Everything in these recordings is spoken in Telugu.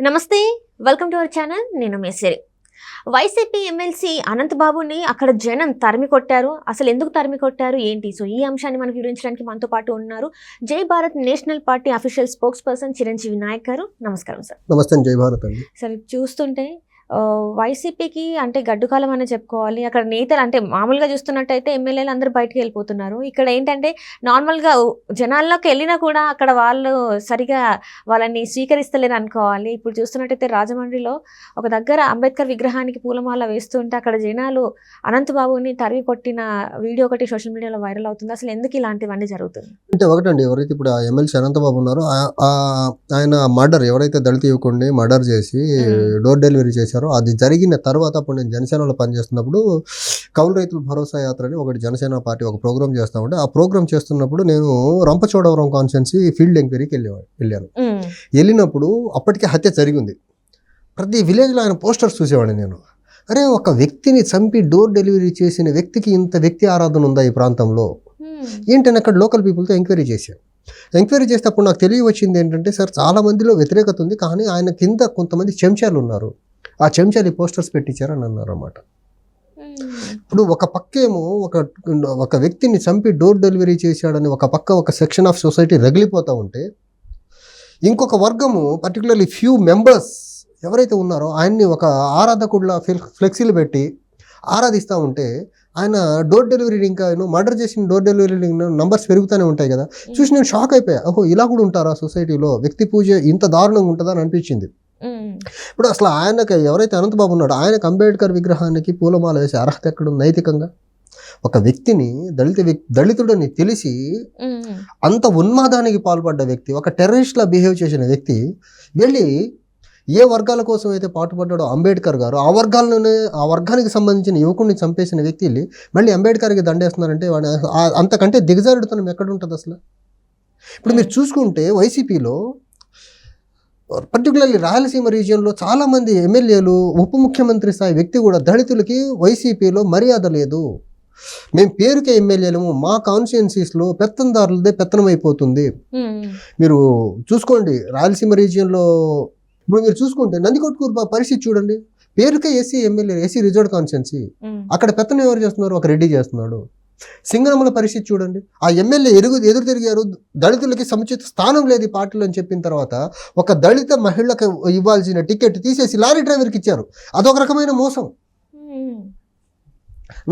నమస్తే, వెల్కమ్ టు అవర్ ఛానల్. నేను మేసిరి. వైసీపీ ఎమ్మెల్సీ అనంతబాబుని అక్కడ జనం తరిమి కొట్టారు. అసలు ఎందుకు తరిమి కొట్టారు ఏంటి? సో ఈ అంశాన్ని మనకు వివరించడానికి మనతో పాటు ఉన్నారు Jai Bharat national party official spokesperson Chiranjeevi Naik గారు. నమస్కారం సార్. నమస్తే. జై భారత్ అండి. సరే, చూస్తుంటే వైసీపీకి అంటే గడ్డుకాలం అనే చెప్పుకోవాలి. అక్కడ నేతలు అంటే మామూలుగా చూస్తున్నట్టయితే ఎమ్మెల్యేలు అందరూ బయటకు వెళ్ళిపోతున్నారు. ఇక్కడ ఏంటంటే నార్మల్గా జనాల్లోకి వెళ్ళినా కూడా అక్కడ వాళ్ళు సరిగా వాళ్ళని స్వీకరిస్తలేరు అనుకోవాలి. ఇప్పుడు చూస్తున్నట్టయితే రాజమండ్రిలో ఒక దగ్గర అంబేద్కర్ విగ్రహానికి పూలమాల వేస్తుంటే అక్కడ జనాలు అనంతబాబుని తరిగి కొట్టిన వీడియో ఒకటి సోషల్ మీడియాలో వైరల్ అవుతుంది. అసలు ఎందుకు ఇలాంటివన్నీ జరుగుతుంది అంటే ఒకటండి, ఎవరైతే ఇప్పుడు ఆ ఎమ్మెల్సీ అనంతబాబు ఉన్నారో ఆయన మర్డర్, ఎవరైతే దళిత యువకుడిని మర్డర్ చేసి డోర్ డెలివరీ చేశారో అది జరిగిన తర్వాత, అప్పుడు నేను జనసేనలో పనిచేస్తున్నప్పుడు కౌలు రైతుల భరోసా యాత్ర అని ఒకటి జనసేన పార్టీ ఒక ప్రోగ్రామ్ చేస్తా ఉంటే, ఆ ప్రోగ్రామ్ చేస్తున్నప్పుడు నేను రంపచోడవరం కాన్స్టిట్యున్సీ ఫీల్డ్ ఎంక్వైరీకి వెళ్ళాను. వెళ్ళినప్పుడు అప్పటికే హత్య జరిగింది. ప్రతి విలేజ్లో ఆయన పోస్టర్స్ చూసేవాడిని నేను. అరే, ఒక వ్యక్తిని చంపి డోర్ డెలివరీ చేసిన వ్యక్తికి ఇంత వ్యక్తి ఆరాధన ఉందా ఈ ప్రాంతంలో ఏంటని అక్కడ లోకల్ పీపుల్తో ఎంక్వైరీ చేశాను. ఎంక్వైరీ చేసేటప్పుడు నాకు తెలియవచ్చింది ఏంటంటే, సార్ చాలా మందిలో వ్యతిరేకత ఉంది, కానీ ఆయన కింద కొంతమంది చెంచాలు ఉన్నారు, ఆ చెంచాలు పోస్టర్స్ పెట్టించారని అన్నారు అన్నమాట. ఇప్పుడు ఒక పక్కేమో ఒక వ్యక్తిని చంపి డోర్ డెలివరీ చేశాడని ఒక పక్క ఒక సెక్షన్ ఆఫ్ సొసైటీ రగిలిపోతూ ఉంటే, ఇంకొక వర్గము పర్టికులర్లీ ఫ్యూ మెంబర్స్ ఎవరైతే ఉన్నారో ఆయన్ని ఒక ఆరాధకుడిలా ఫ్లెక్సీలు పెట్టి ఆరాధిస్తూ ఉంటే, ఆయన డోర్ డెలివరీ ఇంకా మర్డర్ చేసిన డోర్ డెలివరీ నంబర్స్ పెరుగుతూనే ఉంటాయి కదా. చూసి నేను షాక్ అయిపోయా. ఓహో, ఇలా కూడా ఉంటారా సొసైటీలో? వ్యక్తి పూజ ఇంత దారుణంగా ఉంటుందా అని అనిపించింది. ఇప్పుడు అసలు ఆయనకి ఎవరైతే అనంతబాబు ఉన్నాడో ఆయనకు అంబేద్కర్ విగ్రహానికి పూలమాల వేసే అర్హత ఎక్కడ నైతికంగా? ఒక వ్యక్తిని దళితుడని తెలిసి అంత ఉన్మాదానికి పాల్పడ్డ వ్యక్తి, ఒక టెర్రరిస్ట్లా బిహేవ్ చేసిన వ్యక్తి వెళ్ళి ఏ వర్గాల కోసం అయితే పాటుపడ్డాడో అంబేద్కర్ గారు, ఆ వర్గానికి సంబంధించిన యువకుడిని చంపేసిన వ్యక్తి మళ్ళీ అంబేద్కర్కి దండేస్తున్నారంటే అంతకంటే దిగజారుడుతనం ఎక్కడ ఉంటుంది అసలు? ఇప్పుడు మీరు చూసుకుంటే వైసీపీలో పర్టికులర్లీ రాయలసీమ రీజియన్లో చాలామంది ఎమ్మెల్యేలు, ఉప ముఖ్యమంత్రి స్థాయి వ్యక్తి కూడా దళితులకి వైసీపీలో మర్యాద లేదు, మేము పేరుకే ఎమ్మెల్యేలము, మా కాన్స్టిట్యున్సీస్లో పెత్తందారులదే పెత్తనమైపోతుంది. మీరు చూసుకోండి రాయలసీమ రీజియన్లో. ఇప్పుడు మీరు చూసుకుంటే నందికొట్కూరు పరిస్థితి చూడండి. పేరుకే SC MLA, SC reserved constituency, అక్కడ పెత్తనం ఎవరు చేస్తున్నారు? ఒక రెడ్డి చేస్తున్నాడు. సింగనమల పరిస్థితి చూడండి. ఆ ఎమ్మెల్యే ఎదురు తిరిగారు, దళితులకి సముచిత స్థానం లేదు ఈ పార్టీలో అని చెప్పిన తర్వాత ఒక దళిత మహిళకు ఇవ్వాల్సిన టికెట్ తీసేసి లారీ డ్రైవర్కి ఇచ్చారు. అదొక రకమైన మోసం.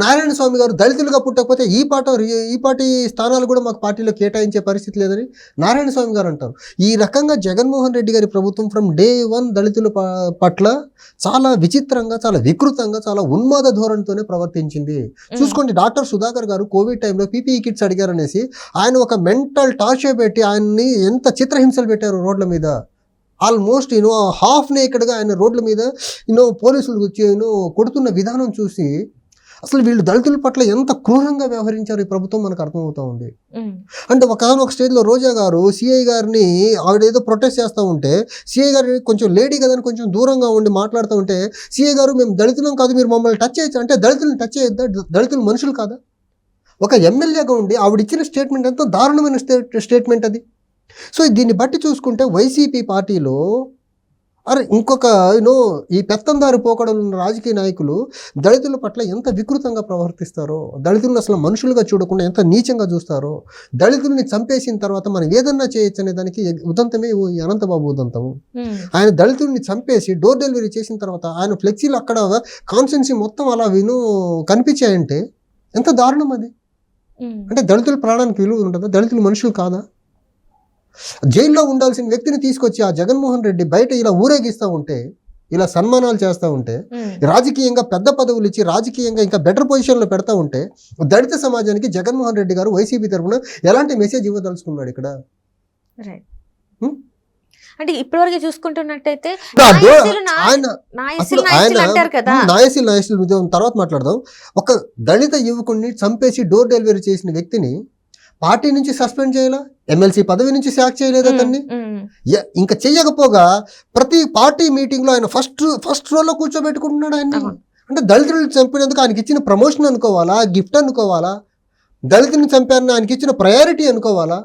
నారాయణ స్వామి గారు దళితులుగా పుట్టకపోతే ఈ పార్టీ స్థానాలు కూడా మాకు పార్టీలో కేటాయించే పరిస్థితి లేదని నారాయణ స్వామి గారు అంటారు. ఈ రకంగా జగన్మోహన్ రెడ్డి గారి ప్రభుత్వం ఫ్రమ్ డే 1 దళితుల పట్ల చాలా విచిత్రంగా, చాలా వికృతంగా, చాలా ఉన్మాద ధోరణితోనే ప్రవర్తించింది. చూసుకోండి, డాక్టర్ సుధాకర్ గారు కోవిడ్ టైంలో పీపీఈ కిట్స్ అడిగారనేసి ఆయన ఒక మెంటల్ టార్చర్ పెట్టి ఆయన్ని ఎంత చిత్రహింసలు పెట్టారు రోడ్ల మీద. ఆల్మోస్ట్ హాఫ్ నేకెడ్గా ఆయన రోడ్ల మీద పోలీసులు వచ్చి కొడుతున్న విధానం చూసి అసలు వీళ్ళు దళితుల పట్ల ఎంత క్రూరంగా వ్యవహరించారు ఈ ప్రభుత్వం మనకు అర్థమవుతా ఉంది. అంటే ఒక స్టేజ్లో రోజా గారు సిఐ గారిని ఆవిడేదో ప్రొటెస్ట్ చేస్తూ ఉంటే, సిఐ గారిని కొంచెం లేడీ కదని కొంచెం దూరంగా ఉండి మాట్లాడుతూ ఉంటే, సిఐ గారు మేము దళితులం కాదు, మీరు మమ్మల్ని టచ్ చేయొచ్చు అంటే, దళితులను టచ్ చేయొద్దా? దళితులు మనుషులు కాదా? ఒక ఎమ్మెల్యేగా ఉండి ఆవిడిచ్చిన స్టేట్మెంట్ ఎంతో దారుణమైన స్టేట్మెంట్ అది. సో దీన్ని బట్టి చూసుకుంటే వైసీపీ పార్టీలో ఇంకొక ఈ పెత్తందారు పోకడలు ఉన్న రాజకీయ నాయకులు దళితుల పట్ల ఎంత వికృతంగా ప్రవర్తిస్తారో, దళితులను అసలు మనుషులుగా చూడకుండా ఎంత నీచంగా చూస్తారో, దళితుల్ని చంపేసిన తర్వాత మనం ఏదన్నా చేయొచ్చు అనే దానికి ఉదంతమే ఈ అనంతబాబు ఉదంతము. ఆయన దళితుల్ని చంపేసి డోర్ డెలివరీ చేసిన తర్వాత ఆయన ఫ్లెక్సీలు అక్కడ కాన్స్టిట్యున్సీ మొత్తం అలా కనిపించాయంటే ఎంత దారుణం అది. అంటే దళితుల ప్రాణానికి విలువ ఉంటుందా? దళితులు మనుషులు కాదా? జైల్లో ఉండాల్సిన వ్యక్తిని తీసుకొచ్చి ఆ జగన్మోహన్ రెడ్డి బయట ఇలా ఊరేగిస్తూ ఉంటే, ఇలా సన్మానాలు చేస్తూ ఉంటే, రాజకీయంగా పెద్ద పదవులు ఇచ్చి రాజకీయంగా ఇంకా బెటర్ పొజిషన్లో పెడతా ఉంటే, దళిత సమాజానికి జగన్మోహన్ రెడ్డి గారు వైసీపీ తరఫున ఎలాంటి మెసేజ్ ఇవ్వదలుచుకున్నాడు ఇక్కడ? అంటే ఇప్పటివరకు చూసుకుంటున్నట్టయితే తర్వాత మాట్లాడదాం. ఒక దళిత యువకుడిని చంపేసి డోర్ డెలివరీ చేసిన వ్యక్తిని పార్టీ నుంచి సస్పెండ్ చేయాలా? ఎమ్మెల్సీ పదవి నుంచి సాక్ చేయలేదు అతన్ని. ఇంకా చెయ్యకపోగా ప్రతి పార్టీ మీటింగ్లో ఆయన ఫస్ట్ రోలో కూర్చోబెట్టుకుంటున్నాడు ఆయన. అంటే దళితులను చంపినందుకు ఆయనకి ఇచ్చిన ప్రమోషన్ అనుకోవాలా, గిఫ్ట్ అనుకోవాలా, దళితులను చంపారని ఆయనకి ఇచ్చిన ప్రయారిటీ అనుకోవాలా?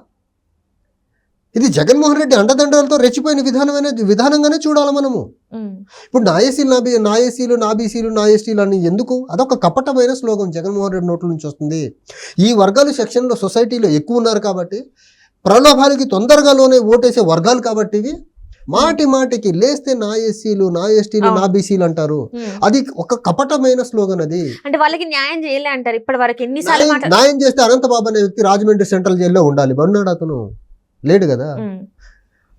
ఇది జగన్మోహన్ రెడ్డి అండదండలతో రెచ్చిపోయిన విధానంగానే చూడాలి మనము. ఇప్పుడు నా ఏసీలు నా ఏసీలు నా బీసీలు నా ఎస్టీలు అని ఎందుకు? అదొక కపటమైన స్లోగన్ జగన్మోహన్ రెడ్డి నోట్ల నుంచి వస్తుంది. ఈ వర్గాలు సెక్షన్లో సొసైటీలో ఎక్కువ ఉన్నారు కాబట్టి, ప్రలోభాలకి తొందరగా లోనే ఓటేసే వర్గాలు కాబట్టి ఇవి మాటికి లేస్తే నా ఎస్సీలు నా ఎస్టీలు నా బీసీలు అంటారు. అది ఒక కపటమైన స్లోగన్. అది అంటే వాళ్ళకి న్యాయం చేయలే అంటారు ఇప్పటి వరకు. ఎన్నిసార్లు న్యాయం చేస్తే అనంతబాబు అనే వ్యక్తి రాజమండ్రి సెంట్రల్ జైల్లో ఉండాలి. ఉన్నాడు అతను? లేడు కదా.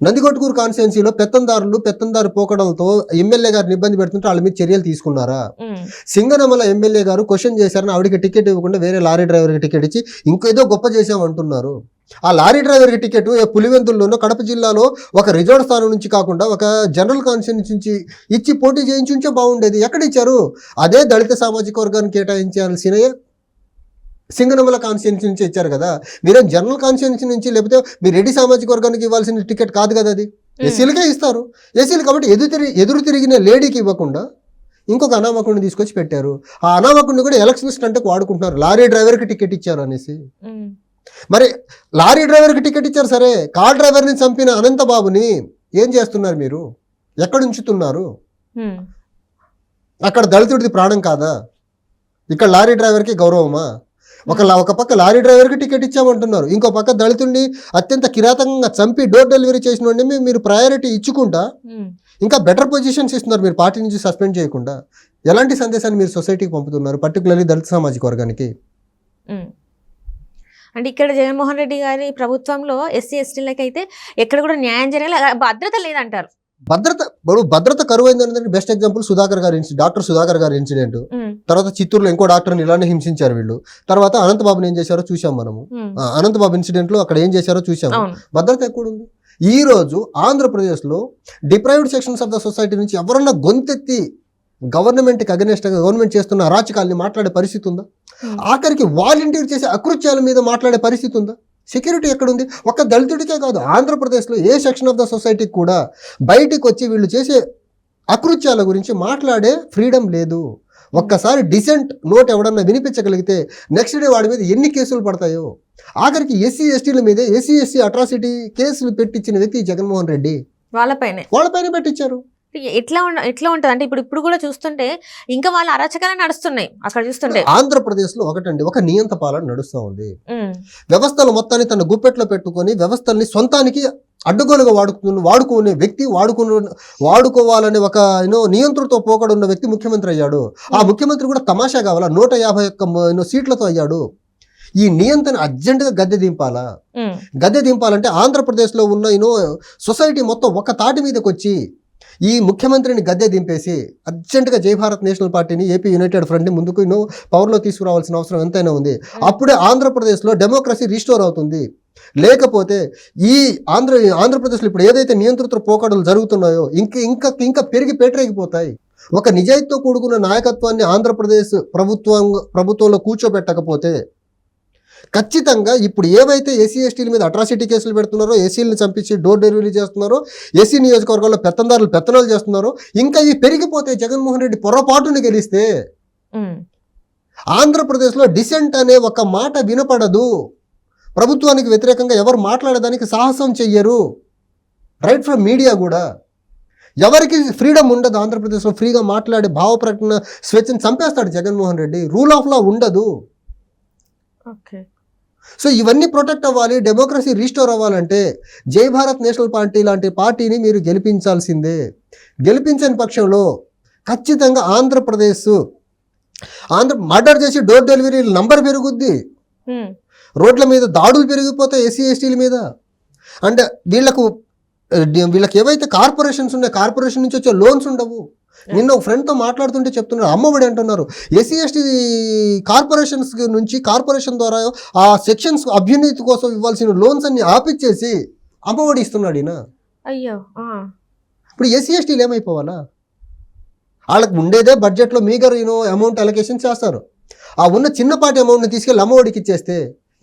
నందికొట్కూరు కాన్స్టిట్యున్సీలో పెత్తందారు పోకడలతో ఎమ్మెల్యే గారిని ఇబ్బంది పెడుతుంటే వాళ్ళ మీద చర్యలు తీసుకున్నారా? సింగనమల ఎమ్మెల్యే గారు క్వశ్చన్ చేశారని ఆవిడకి టికెట్ ఇవ్వకుండా వేరే లారీ డ్రైవర్కి టికెట్ ఇచ్చి ఇంకేదో గొప్ప చేశామంటున్నారు. ఆ లారీ డ్రైవర్కి టికెట్ పులివెందుల్లోనో కడప జిల్లాలో ఒక రిజర్వ్ స్థానం నుంచి కాకుండా ఒక జనరల్ కాన్స్టిట్యున్సీ నుంచి ఇచ్చి పోటీ చేయించుంటే బాగుండేది. ఎక్కడ ఇచ్చారు? అదే దళిత సామాజిక వర్గాన్ని కేటాయించాల్సిన సింగనమల కాన్స్టిట్యున్సీ నుంచి ఇచ్చారు కదా. మీరేం జనరల్ కాన్స్టిట్యున్సీ నుంచి, లేకపోతే మీరు రెడ్డి సామాజిక వర్గానికి ఇవ్వాల్సిన టికెట్ కాదు కదా. అది ఎస్సీలకే ఇస్తారు. ఎస్సీలు కాబట్టి ఎదురు తిరిగిన లేడీకి ఇవ్వకుండా ఇంకొక అనామకుడిని తీసుకొచ్చి పెట్టారు. ఆ అనామకుడిని కూడా ఎలక్షనిస్ట్ అంటే వాడుకుంటున్నారు. లారీ డ్రైవర్కి టికెట్ ఇచ్చారు అనేసి. మరి లారీ డ్రైవర్కి టికెట్ ఇచ్చారు సరే, కార్ డ్రైవర్ని చంపిన అనంతబాబుని ఏం చేస్తున్నారు మీరు? ఎక్కడ ఉంచుతున్నారు? అక్కడ దళితుడిది ప్రాణం కాదా? ఇక్కడ లారీ డ్రైవర్కి గౌరవమా? ఒక పక్క లారీ డ్రైవర్కి టికెట్ ఇచ్చామంటున్నారు, ఇంకో పక్క దళితుడిని అత్యంత కిరాతకంగా చంపి డోర్ డెలివరీ చేసిన వాడిని మీరు ప్రయారిటీ ఇచ్చుకుంటా ఇంకా బెటర్ పొజిషన్స్ ఇస్తున్నారు మీరు పార్టీ నుంచి సస్పెండ్ చేయకుండా. ఎలాంటి సందేశాన్ని మీరు సొసైటీకి పంపుతున్నారు, పర్టికులర్లీ దళిత సామాజిక వర్గానికి? అంటే ఇక్కడ జగన్మోహన్ రెడ్డి గారి ప్రభుత్వంలో ఎస్సీ ఎస్టీలకి అయితే ఎక్కడ కూడా న్యాయం జరగాలి, భద్రత లేదంటారు. భద్రత కరువైందని బెస్ట్ ఎగ్జాంపుల్ డాక్టర్ సుధాకర్ గారి ఇన్సిడెంట్. తర్వాత చిత్తూరులో ఇంకో డాక్టర్ని ఇలానే హింసించారు వీళ్ళు. తర్వాత అనంతబాబుని ఏం చేశారో చూసాం మనము. అనంతబాబు ఇన్సిడెంట్ లో అక్కడ ఏం చేశారో చూసాము. భద్రత ఎక్కడుంది? ఈ రోజు ఆంధ్రప్రదేశ్ లో deprived sections of the society నుంచి ఎవరన్నా గొంతెత్తి గవర్నమెంట్కి అగెనెస్ట్ గా గవర్నమెంట్ చేస్తున్న అరాచకాల్ని మాట్లాడే పరిస్థితి ఉందా? ఆఖరికి వాలంటీర్ చేసే అకృత్యాల మీద మాట్లాడే పరిస్థితి ఉందా? సెక్యూరిటీ ఎక్కడుంది? ఒక్క దళితుడికే కాదు, ఆంధ్రప్రదేశ్లో ఏ సెక్షన్ ఆఫ్ ద సొసైటీకి కూడా బయటికి వచ్చి వీళ్ళు చేసే అకృత్యాల గురించి మాట్లాడే ఫ్రీడమ్ లేదు. ఒక్కసారి డిసెంట్ నోట్ ఎవడన్నా వినిపించగలిగితే నెక్స్ట్ డే వాడి మీద ఎన్ని కేసులు పడతాయో. ఆఖరికి ఎస్సీ ఎస్టీల మీదే ఎస్సీ అట్రాసిటీ కేసులు పెట్టించిన వ్యక్తి జగన్మోహన్ రెడ్డి. వాళ్ళపైన పెట్టించారు. ఎట్లా ఉంటుంది అంటే ఇప్పుడు కూడా చూస్తుంటే ఇంకా వాళ్ళ అరాచకాలు నడుస్తున్నాయి అక్కడ చూస్తుంటే. ఆంధ్రప్రదేశ్లో ఒక నియంత పాలన నడుస్తూ ఉంది. వ్యవస్థలు మొత్తాన్ని తన గుప్పెట్లో పెట్టుకొని వ్యవస్థల్ని సొంతానికి అడ్డగోలుగా వాడుకునే వ్యక్తి, వాడుకోవాలనే ఒక నియంత్రణతో పోకడున్న వ్యక్తి ముఖ్యమంత్రి అయ్యాడు. ఆ ముఖ్యమంత్రి కూడా తమాషా కావాలా 151 సీట్లతో అయ్యాడు. ఈ నియంత్రణ అర్జెంటుగా గద్దె దింపాలంటే ఆంధ్రప్రదేశ్లో ఉన్న సొసైటీ మొత్తం ఒక తాటి మీదకి వచ్చి ఈ ముఖ్యమంత్రిని గద్దె దింపేసి అర్జెంటుగా జై భారత్ నేషనల్ పార్టీని, ఏపీ యునైటెడ్ ఫ్రంట్ని ముందుకు పవర్లో తీసుకురావాల్సిన అవసరం ఎంతైనా ఉంది. అప్పుడే ఆంధ్రప్రదేశ్లో డెమోక్రసీ రీస్టోర్ అవుతుంది. లేకపోతే ఈ ఆంధ్రప్రదేశ్లో ఇప్పుడు ఏదైతే నియంత్రిత పోకడలు జరుగుతున్నాయో ఇంకా పెరిగి పేటరేగిపోతాయి. ఒక నిజాయితీతో కూడుకున్న నాయకత్వాన్ని ఆంధ్రప్రదేశ్ ప్రభుత్వంలో కూర్చోబెట్టకపోతే ఖచ్చితంగా ఇప్పుడు ఏవైతే ఎస్సీ ఎస్టీల మీద అట్రాసిటీ కేసులు పెడుతున్నారో, ఎస్సీలను చంపించి డోర్ డెలివరీ చేస్తున్నారో, ఎస్సీ నియోజకవర్గాల్లో పెత్తనాలు చేస్తున్నారో, ఇంకా ఇవి పెరిగిపోతే జగన్మోహన్ రెడ్డి పొరపాటును గెలిస్తే ఆంధ్రప్రదేశ్లో డిసెంట్ అనే ఒక మాట వినపడదు. ప్రభుత్వానికి వ్యతిరేకంగా ఎవరు మాట్లాడడానికి సాహసం చెయ్యరు. రైట్ ఫ్రమ్ మీడియా కూడా ఎవరికి ఫ్రీడమ్ ఉండదు. ఆంధ్రప్రదేశ్లో ఫ్రీగా మాట్లాడే భావ ప్రకటన స్వేచ్ఛను చంపేస్తాడు Jaganmohan Reddy. Rule of law ఉండదు. సో ఇవన్నీ ప్రొటెక్ట్ అవ్వాలి, డెమోక్రసీ రీస్టోర్ అవ్వాలంటే జై భారత్ నేషనల్ పార్టీ లాంటి పార్టీని మీరు గెలిపించాల్సిందే. గెలిపించని పక్షంలో ఖచ్చితంగా మర్డర్ చేసి డోర్ డెలివరీ నంబర్ పెరుగుద్ది, రోడ్ల మీద దాడులు పెరిగిపోతాయి ఎస్సీ ఎస్టీల మీద. అంటే వీళ్ళకి ఏవైతే కార్పొరేషన్స్ ఉన్నాయో కార్పొరేషన్ నుంచి వచ్చే లోన్స్ ఉండవు. నిన్న ఒక ఫ్రెండ్తో మాట్లాడుతుంటే చెప్తున్నారు, అమ్మఒడి అంటున్నారు. ఎస్సీ ఎస్టీ కార్పొరేషన్స్ నుంచి కార్పొరేషన్ ద్వారా ఆ సెక్షన్స్ అభ్యున్నతి కోసం ఇవ్వాల్సిన లోన్స్ అన్ని ఆపిచ్చేసి అమ్మఒడి ఇస్తున్నాడు ఈయన. అయ్యో, ఇప్పుడు ఎస్సీ ఎస్టీలు ఏమైపోవాలా? వాళ్ళకి ఉండేదే బడ్జెట్లో మీగర్ అమౌంట్ అలొకేషన్ చేస్తారు. ఆ ఉన్న చిన్నపాటి అమౌంట్ని తీసుకెళ్ళి అమ్మఒడికి ఇచ్చేస్తే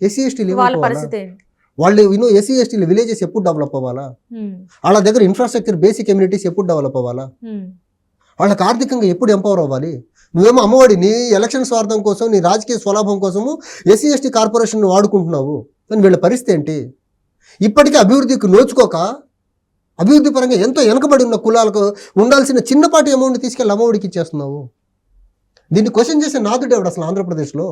ఎస్సీ ఎస్టీలు వాళ్ళు ఎస్సీ ఎస్టీలు విలేజెస్ ఎప్పుడు డెవలప్ అవ్వాలా? వాళ్ళ దగ్గర ఇన్ఫ్రాస్ట్రక్చర్ బేసిక్ ఎమ్యూనిటీస్ ఎప్పుడు డెవలప్ అవ్వాలా? వాళ్ళకి ఆర్థికంగా ఎప్పుడు ఎంపవర్ అవ్వాలి? నువ్వేమో అమ్మఒడి నీ ఎలక్షన్ స్వార్థం కోసం, నీ రాజకీయ స్వలాభం కోసము ఎస్సీ ఎస్టీ కార్పొరేషన్ వాడుకుంటున్నావు. కానీ వీళ్ళ పరిస్థితి ఏంటి? ఇప్పటికీ అభివృద్ధికి నోచుకోక అభివృద్ధి పరంగా ఎంతో వెనకబడి ఉన్న కులాలకు ఉండాల్సిన చిన్నపాటి అమౌంట్ తీసుకెళ్ళి అమ్మఒడికి ఇచ్చేస్తున్నావు. దీన్ని క్వశ్చన్ చేసే నాదుడు ఎవడు అసలు ఆంధ్రప్రదేశ్లో?